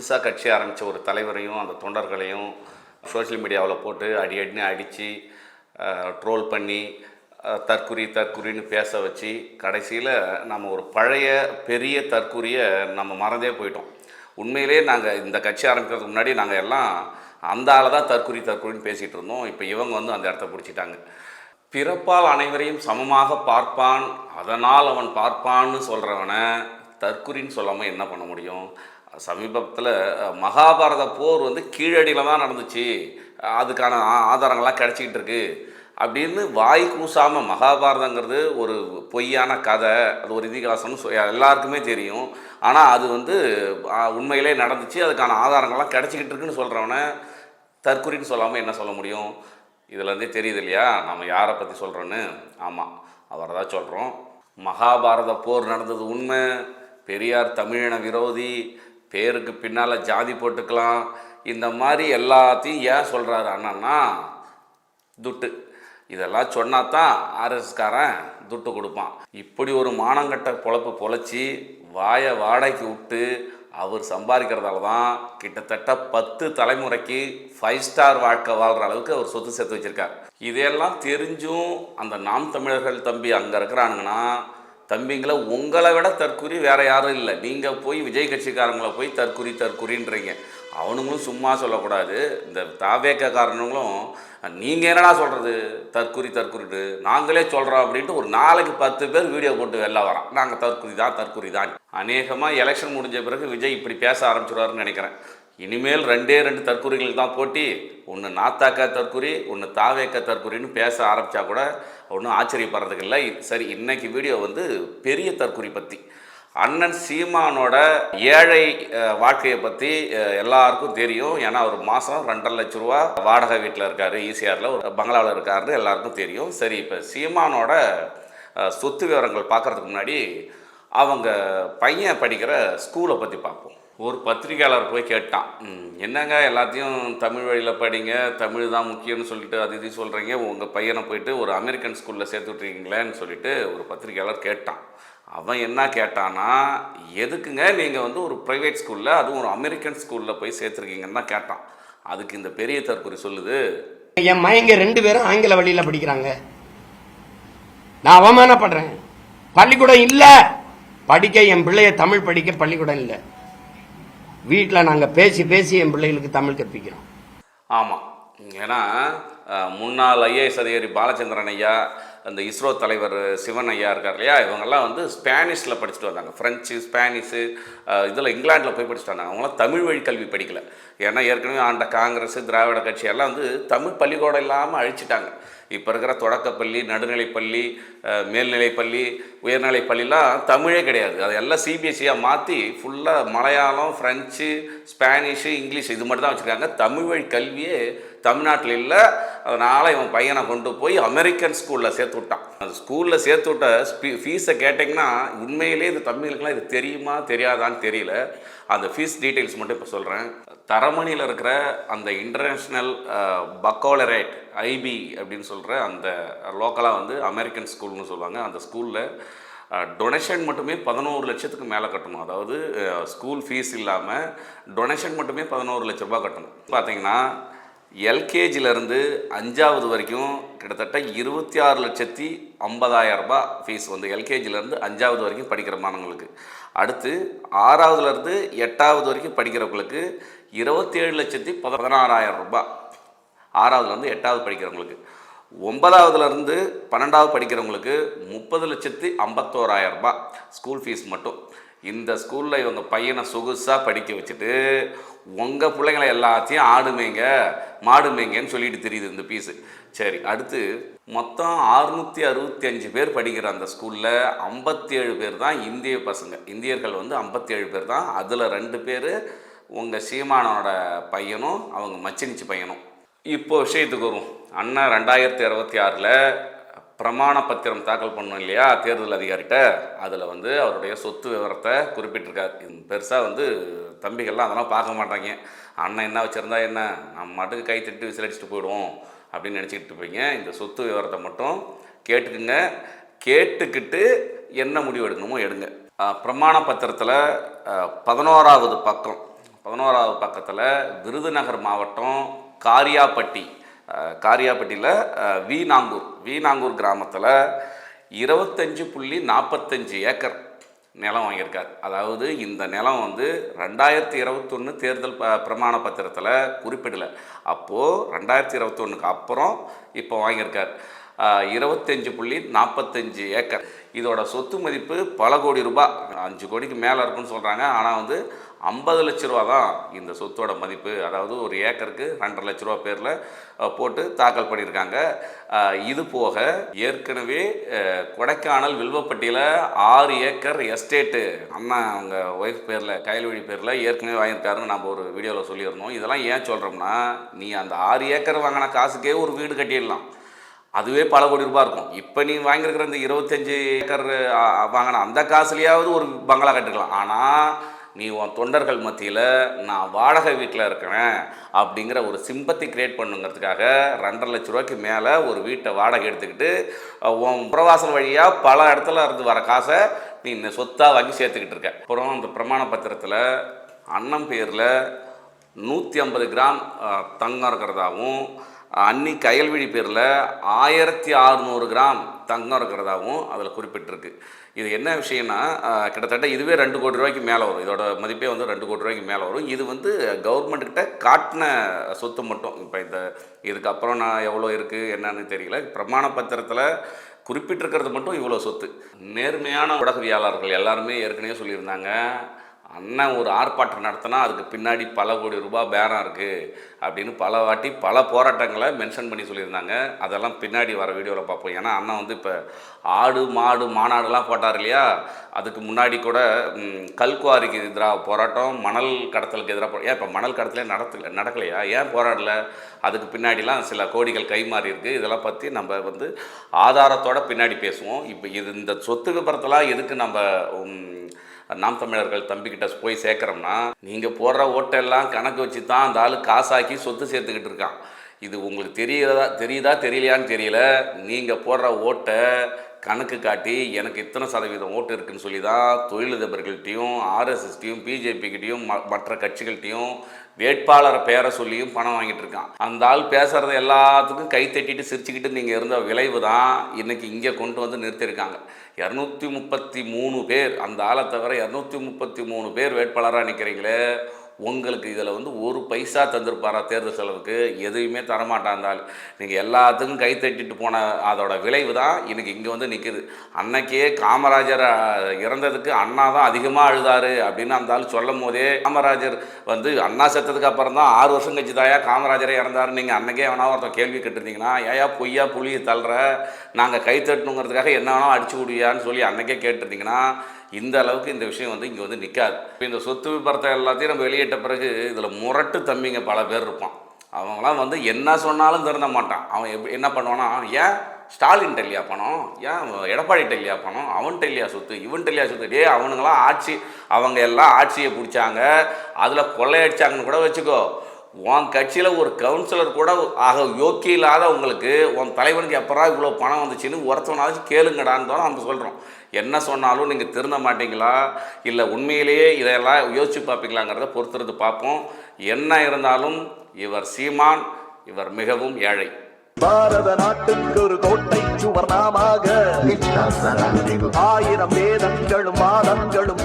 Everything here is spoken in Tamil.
புதுசாக கட்சி ஆரம்பித்த ஒரு தலைவரையும் அந்த தொண்டர்களையும் சோஷியல் மீடியாவில் போட்டு அடி அடின்னு அடித்து ட்ரோல் பண்ணி தற்குறின்னு பேச வச்சு கடைசியில் நம்ம ஒரு பழைய பெரிய தற்குறியை நம்ம மறந்தே போயிட்டோம். உண்மையிலே நாங்கள் இந்த கட்சி ஆரம்பிக்கிறதுக்கு முன்னாடி நாங்கள் எல்லாம் அந்த ஆளை தான் தற்குறின்னு பேசிகிட்டு இருந்தோம். இப்போ இவங்க வந்து அந்த இடத்த பிடிச்சிட்டாங்க. பிறப்பால் அனைவரையும் சமமாக பார்ப்பான், அதனால் அவன் பார்ப்பான்னு சொல்கிறவனை தற்குறின்னு சொல்லாமல் என்ன பண்ண முடியும்? சமீபத்தில் மகாபாரத போர் வந்து கீழடியில் தான் நடந்துச்சு, அதுக்கான ஆதாரங்கள்லாம் கிடச்சிக்கிட்டு இருக்கு அப்படின்னு வாய் கூசாமல், மகாபாரதங்கிறது ஒரு பொய்யான கதை, அது ஒரு இதிகாசம்னு எல்லாருக்குமே தெரியும். ஆனால் அது வந்து உண்மையிலே நடந்துச்சு, அதுக்கான ஆதாரங்கள்லாம் கிடச்சிக்கிட்டு இருக்குன்னு சொல்கிறவனை தற்குறின்னு சொல்லாமல் என்ன சொல்ல முடியும்? இதுலேருந்தே தெரியுது இல்லையா நம்ம யாரை பற்றி சொல்கிறோன்னு. ஆமாம், அவரை தான் சொல்கிறோம். மகாபாரத போர் நடந்தது உண்மை, பெரியார் தமிழின விரோதி, பேருக்கு பின்னால் ஜாதி போட்டுக்கலாம், இந்த மாதிரி எல்லாத்தையும் ஏன் சொல்கிறாரு அண்ணன்னா துட்டு. இதெல்லாம் சொன்னால் தான் ஆர்எஸ்காரன் துட்டு கொடுப்பான். இப்படி ஒரு மானங்கட்ட பொழப்பு பொழைச்சி வாயை வாடகைக்கு விட்டு அவர் சம்பாதிக்கிறதால தான் கிட்டத்தட்ட 10 தலைமுறைக்கு 5 ஸ்டார் வாழ்க்கை வாழ்கிற அளவுக்கு அவர் சொத்து சேர்த்து வச்சுருக்கார். இதையெல்லாம் தெரிஞ்சும் அந்த நாம் தமிழர்கள் தம்பி அங்கே இருக்கிறானுங்கன்னா, தம்பிங்களை உங்களை விட தற்குறி வேறு யாரும் இல்லை. நீங்கள் போய் விஜய் கட்சிக்காரங்களை போய் தற்குறின்றீங்க. அவனுங்களும் சும்மா சொல்லக்கூடாது. இந்த தாவேக்காரனுங்களும் நீங்கள் என்னடா சொல்கிறது தற்குறிட்டு நாங்களே சொல்கிறோம் அப்படின்ட்டு ஒரு நாளைக்கு 10 பேர் வீடியோ போட்டு வெளில வரோம், நாங்கள் தற்குறி தான். அநேகமாக எலெக்ஷன் முடிஞ்ச பிறகு விஜய் இப்படி பேச ஆரம்பிச்சிடுவாருன்னு நினைக்கிறேன். இனிமேல் 2 தற்குறிகள் தான் போட்டி, ஒன்று நாத்தாக்கா தற்குறி, ஒன்று தாவேக்கா தற்குறின்னு பேச ஆரம்பித்தா கூட ஒன்றும் ஆச்சரியப்படுறதுக்கு இல்லை. சரி, இன்னைக்கு வீடியோ வந்து பெரிய தற்குறி பற்றி, அண்ணன் சீமானோட ஏழை வாழ்க்கையை பற்றி எல்லாருக்கும் தெரியும். ஏன்னா ஒரு மாதம் 2.5 லட்ச ரூபா வாடகை வீட்டில் இருக்கார், ஈசிஆரில் ஒரு பங்களாவில் இருக்காருன்னு எல்லாருக்கும் தெரியும். சரி, இப்போ சீமானோட சொத்து விவரங்கள் பார்க்குறதுக்கு முன்னாடி அவங்க பையன் படிக்கிற ஸ்கூலை பற்றி பார்ப்போம். ஒரு பத்திரிகையாளர் போய் கேட்டான், என்னங்க எல்லாத்தையும் தமிழ் வழியில் படிங்க, தமிழ் தான் முக்கியம்னு சொல்லிட்டு அது இது சொல்கிறீங்க, உங்கள் பையனை போயிட்டு ஒரு அமெரிக்கன் ஸ்கூலில் சேர்த்து விட்ருக்கீங்களேன்னு சொல்லிட்டு ஒரு பத்திரிகையாளர் கேட்டான். அவன் என்ன கேட்டான்னா, எதுக்குங்க நீங்கள் வந்து ஒரு ப்ரைவேட் ஸ்கூலில், அதுவும் ஒரு அமெரிக்கன் ஸ்கூலில் போய் சேர்த்துருக்கீங்கன்னு தான் கேட்டான். அதுக்கு இந்த பெரிய தற்குறி சொல்லுது, என் மையங்க 2 பேரும் ஆங்கில வழியில் படிக்கிறாங்க, நான் அவமானப்படுறேன். பள்ளிக்கூடம் இல்லை, படிக்க என் பிள்ளைய தமிழ் படிக்க பள்ளிக்கூடம் இல்லை, வீட்டில் நாங்கள் பேசி என் பிள்ளைகளுக்கு தமிழ் கற்பிக்கிறோம். ஆமாம், ஏன்னா முன்னாள் ஐஏஎஸ் அதிகாரி பாலச்சந்திரன் ஐயா, அந்த இஸ்ரோ தலைவர் சிவன் ஐயா இருக்கார் இல்லையா, இவங்கெல்லாம் வந்து ஸ்பானிஷில் படிச்சுட்டு வந்தாங்க. ஃப்ரெஞ்சு, ஸ்பானிஷு, இதில் இங்கிலாண்டில் போய் படிச்சுட்டு வந்தாங்க. அவங்களாம் தமிழ் வழி கல்வி படிக்கலை. ஏன்னா ஏற்கனவே ஆண்ட காங்கிரஸ், திராவிட கட்சியெல்லாம் வந்து தமிழ் பள்ளிக்கூடம் இல்லாமல் அழிச்சிட்டாங்க. இப்போ இருக்கிற தொடக்கப்பள்ளி, நடுநிலைப்பள்ளி, மேல்நிலைப்பள்ளி, உயர்நிலைப்பள்ளிலாம் தமிழே கிடையாது. அது எல்லாம் சிபிஎஸ்சியாக மாற்றி ஃபுல்லாக மலையாளம், ஃப்ரெஞ்சு, ஸ்பானிஷு, இங்கிலீஷ் இது மட்டும் தான் வச்சுருக்காங்க. தமிழ் வழி கல்வியே தமிழ்நாட்டில் இல்லை. அதனால் இவன் பையனை கொண்டு போய் அமெரிக்கன் ஸ்கூலில் சேர்த்து விட்டான். அந்த ஸ்கூலில் சேர்த்து விட்ட ஃபீஸை கேட்டிங்கன்னா உண்மையிலே இது தமிழுக்கெலாம் இது தெரியுமா தெரியாதான்னு தெரியல. அந்த ஃபீஸ் டீட்டெயில்ஸ் மட்டும் இப்போ சொல்கிறேன். தரமணியில் இருக்கிற அந்த இன்டர்நேஷ்னல் பக்கோலரேட் ஐபி அப்படின்னு சொல்கிற அந்த லோக்கலாக வந்து அமெரிக்கன் ஸ்கூல்னு சொல்லுவாங்க. அந்த ஸ்கூலில் டொனேஷன் மட்டுமே 11 லட்சத்துக்கு மேலே கட்டணும். அதாவது ஸ்கூல் ஃபீஸ் இல்லாமல் டொனேஷன் மட்டுமே 11 லட்ச ரூபா கட்டணும். பார்த்தீங்கன்னா எல்கேஜிலேருந்து 5ஆவது வரைக்கும் கிட்டத்தட்ட 26,50,000 ரூபா ஃபீஸ் வந்து எல்கேஜிலேருந்து 5ஆவது வரைக்கும் படிக்கிற மாணவங்களுக்கு. அடுத்து 6ஆவதுலேருந்து 8ஆவது வரைக்கும் படிக்கிறவங்களுக்கு 27,16,000 ரூபா 6ஆவதுலேருந்து 8ஆவது படிக்கிறவங்களுக்கு. 9ஆவதுலேருந்து 12ஆவது படிக்கிறவங்களுக்கு 30,51,000 ரூபா ஸ்கூல் ஃபீஸ் மட்டும். இந்த ஸ்கூலில் இவங்க பையனை சொகுசாக படிக்க வச்சுட்டு உங்கள் பிள்ளைங்களை எல்லாத்தையும் ஆடுமேங்க மாடுமேங்கன்னு சொல்லிட்டு தெரியுது இந்த ஃபீஸு. சரி, அடுத்து மொத்தம் 665 பேர் படிக்கிற அந்த ஸ்கூலில் 57 பேர் தான் இந்திய பசங்க. இந்தியர்கள் வந்து 57 பேர் தான். அதில் 2 பேர் உங்கள் சீமானோட பையனும் அவங்க மச்சினிச்சி பையனும். இப்போ விஷயத்துக்கு வரும். அண்ணன் 2026 பிரமாண பத்திரம் தாக்கல் பண்ணோம் இல்லையா தேர்தல் அதிகாரிகிட்ட, அதில் வந்து அவருடைய சொத்து விவரத்தை குறிப்பிட்டிருக்காரு. பெருசாக வந்து தம்பிகள்லாம் அதெல்லாம் பார்க்க மாட்டாங்க. அண்ணன் என்ன வச்சுருந்தா என்ன, நம்ம மட்டுக்கு கை தட்டி விசிலடிச்சுட்டு போயிடுவோம் அப்படின்னு நினச்சிக்கிட்டு இருப்பீங்க. இந்த சொத்து விவரத்தை மட்டும் கேட்டுக்குங்க. கேட்டுக்கிட்டு என்ன முடிவு எடுக்கணுமோ எடுங்க. பிரமாண பத்திரத்தில் 11ஆவது பக்கம் 11வது பக்கத்தில் விருதுநகர் மாவட்டம் காரியாப்பட்டியில் வீநாங்கூர் கிராமத்தில் 25.45 ஏக்கர் நிலம் வாங்கியிருக்கார். அதாவது இந்த நிலம் வந்து 2021 தேர்தல் பிரமாண பத்திரத்தில் குறிப்பிடலை. அப்போது 2021க்கு அப்புறம் இப்போ வாங்கியிருக்கார் 25.45 ஏக்கர். இதோட சொத்து மதிப்பு பல கோடி ரூபாய், 5 கோடிக்கு மேலே இருக்குன்னு சொல்கிறாங்க. ஆனால் வந்து 50 லட்ச ரூபா தான் இந்த சொத்தோட மதிப்பு. அதாவது ஒரு ஏக்கருக்கு 2.5 லட்ச ரூபா பேரில் போட்டு தாக்கல் பண்ணியிருக்காங்க. இது போக ஏற்கனவே கொடைக்கானல் வில்வப்பட்டியில் 6 ஏக்கர் எஸ்டேட்டு அண்ணா அவங்க ஒய்ஃப் பேரில் கயல்வழி பேரில் ஏற்கனவே வாங்கியிருக்காருன்னு நம்ம ஒரு வீடியோவில் சொல்லியிருந்தோம். இதெல்லாம் ஏன் சொல்கிறோம்னா, நீ அந்த 6 ஏக்கர் வாங்கின காசுக்கே ஒரு வீடு கட்டிடலாம், அதுவே பல கோடி ரூபாய் இருக்கும். இப்போ நீ வாங்கியிருக்கிற இந்த 25 ஏக்கர் வாங்கின அந்த காசுலையாவது ஒரு பங்களா கட்டிக்கலாம். ஆனால் நீ உன் தொண்டர்கள் மத்தியில் நான் வாடகை வீட்டில் இருக்கிறேன் அப்படிங்கிற ஒரு சிம்பத்தி கிரியேட் பண்ணுங்கிறதுக்காக 2.5 லட்ச ரூபாய்க்கு மேலே ஒரு வீட்டை வாடகை எடுத்துக்கிட்டு உன் புறவாசல் வழியாக பல இடத்துல இருந்து வர காசை நீ இந்த சொத்தாக வாங்கி சேர்த்துக்கிட்டு இருக்க. அப்புறம் அந்த பிரமாண பத்திரத்தில் அண்ணன் பேரில் 150 கிராம் தங்கம் இருக்கிறதாவும், அன்னி கயல்விழி பேரில் 1600 கிராம் தங்கம் இருக்கிறதாவும் அதில் குறிப்பிட்டிருக்கு. இது என்ன விஷயம்னா, கிட்டத்தட்ட இதுவே 2 கோடி ரூபாய்க்கு மேலே வரும். இதோட மதிப்பே வந்து 2 கோடி ரூபாய்க்கு மேலே வரும். இது வந்து கவர்மெண்ட்டுக்கிட்ட காட்டின சொத்து மட்டும். இப்போ இதுக்கப்புறம் நான் எவ்வளோ இருக்குது என்னன்னு தெரியல. பிரமாண பத்திரத்தில் குறிப்பிட்டிருக்கிறது மட்டும் இவ்வளோ சொத்து. நேர்மையான ஊடகவியலாளர்கள் எல்லாருமே ஏற்கனவே சொல்லியிருந்தாங்க, அண்ணன் ஒரு ஆர்ப்பாட்டம் நடத்தினா அதுக்கு பின்னாடி பல கோடி ரூபாய் பேரம் இருக்குது அப்படின்னு பல வாட்டி பல போராட்டங்களை மென்ஷன் பண்ணி சொல்லியிருந்தாங்க. அதெல்லாம் பின்னாடி வர வீடியோவில் பார்ப்போம். ஏன்னா அண்ணன் வந்து இப்போ ஆடு மாடு மாநாடுலாம் போட்டார் இல்லையா, அதுக்கு முன்னாடி கூட கல்குவாரிக்கு எதிராக போராட்டம், மணல் கடத்தலுக்கு எதிராக ஏன் இப்போ மணல் கடத்தலே நடக்கலையா, ஏன் போராடலை, அதுக்கு பின்னாடிலாம் சில கோடிகள் கைமாறி இருக்குது. இதெல்லாம் பற்றி நம்ம வந்து ஆதாரத்தோட பின்னாடி பேசுவோம். இப்போ இந்த சொத்து விபரத்தெல்லாம் எதுக்கு நம்ம நாம் தமிழர்கள் தம்பிக்கிட்ட போய் சேர்க்குறோம்னா, நீங்கள் போடுற ஓட்டெல்லாம் கணக்கு வச்சு தான் அந்த ஆள் காசாக்கி சொத்து சேர்த்துக்கிட்டு இருக்கான். இது உங்களுக்கு தெரியுதா தெரியலையான்னு தெரியல. நீங்கள் போடுற ஓட்டை கணக்கு காட்டி எனக்கு இத்தனை சதவீதம் ஓட்டு இருக்குன்னு சொல்லி தான் தொழிலதிபர்கள்ட்டையும் ஆர்எஸ்எஸ்டையும் பிஜேபிக்கிட்டையும் மற்ற கட்சிகள்கிட்டையும் வேட்பாளரை பேரை சொல்லியும் பணம் வாங்கிட்டு இருக்கான். அந்த ஆள் பேசுகிறது எல்லாத்துக்கும் கை தட்டிட்டு சிரிச்சுக்கிட்டு நீங்கள் இருந்த விளைவு தான் இன்றைக்கி இங்கே கொண்டு வந்து நிறுத்தியிருக்காங்க. 233 பேர், அந்த ஆளை தவிர 233 பேர் வேட்பாளராக நிற்கிறீங்களே, உங்களுக்கு இதில் வந்து ஒரு பைசா தந்திருப்பாரா தேர்தல் செலவுக்கு? எதுவுமே தரமாட்டாந்தால் நீங்கள் எல்லாத்துக்கும் கை தட்டிட்டு போன அதோட விளைவு தான் இன்றைக்கி இங்கே வந்து நிற்குது. அன்னைக்கே காமராஜர் இறந்ததுக்கு அண்ணா தான் அதிகமாக அழுதாரு அப்படின்னு அந்த ஆள் சொல்லும் போதே, காமராஜர் வந்து அண்ணா செத்ததுக்கு அப்புறம் தான் 6 வருஷம் கழிச்சு தாயா காமராஜரே இறந்தாரு, நீங்கள் அன்னைக்கே வேணா ஒருத்தன் கேள்வி கேட்டிருந்தீங்கன்னா, ஏயா பொய்யா புளியை தள்ளுற, நாங்கள் கை தட்டணுங்கிறதுக்காக என்ன வேணாலும் அடிச்சு விடுவியான்னு சொல்லி அன்னைக்கே கேட்டிருந்தீங்கன்னா இந்த அளவுக்கு இந்த விஷயம் வந்து இங்கே வந்து நிற்காது. இப்போ இந்த சொத்து விபரத்தை எல்லாத்தையும் நம்ம வெளியிட்ட பிறகு இதில் முரட்டு தம்பிங்க பல பேர் இருப்பான். அவங்களாம் வந்து என்ன சொன்னாலும் திருந்த மாட்டான். அவன் என்ன பண்ணுவான்னா, ஏன் ஸ்டாலின்ட்ட இல்லையா பணம், ஏன் எடப்பாடிட்ட இல்லையா பணம், அவன்கிட்ட இல்லையா சொத்து, இவன்கிட்ட இல்லையா சொத்து, அவனுங்களாம் அவங்க எல்லாம் ஆட்சியை பிடிச்சாங்க, அதில் கொள்ளையடிச்சாங்கன்னு கூட வச்சுக்கோ. உன் கட்சியில் ஒரு கவுன்சிலர் கூட யோக்கியம் இல்லாத உங்களுக்கு உன் தலைவனுக்கு எப்பரா இவ்வளோ பணம் வந்துச்சுன்னு ஒருத்தவனாச்சும் கேளுங்கடான்னு தான் நம்ம சொல்கிறோம். என்ன சொன்னாலும் நீங்கள் திருந்த மாட்டீங்களா, இல்லை உண்மையிலேயே இதெல்லாம் யோசிச்சு பார்ப்பீங்களாங்கிறத பொறுத்துறது பார்ப்போம். என்ன இருந்தாலும் இவர் சீமான், இவர் மிகவும் ஏழை. பாரத நாட்டுக்கு ஒரு கோட்டை சுவர் நாமாக 1000 வேதங்களும் வாதங்களும்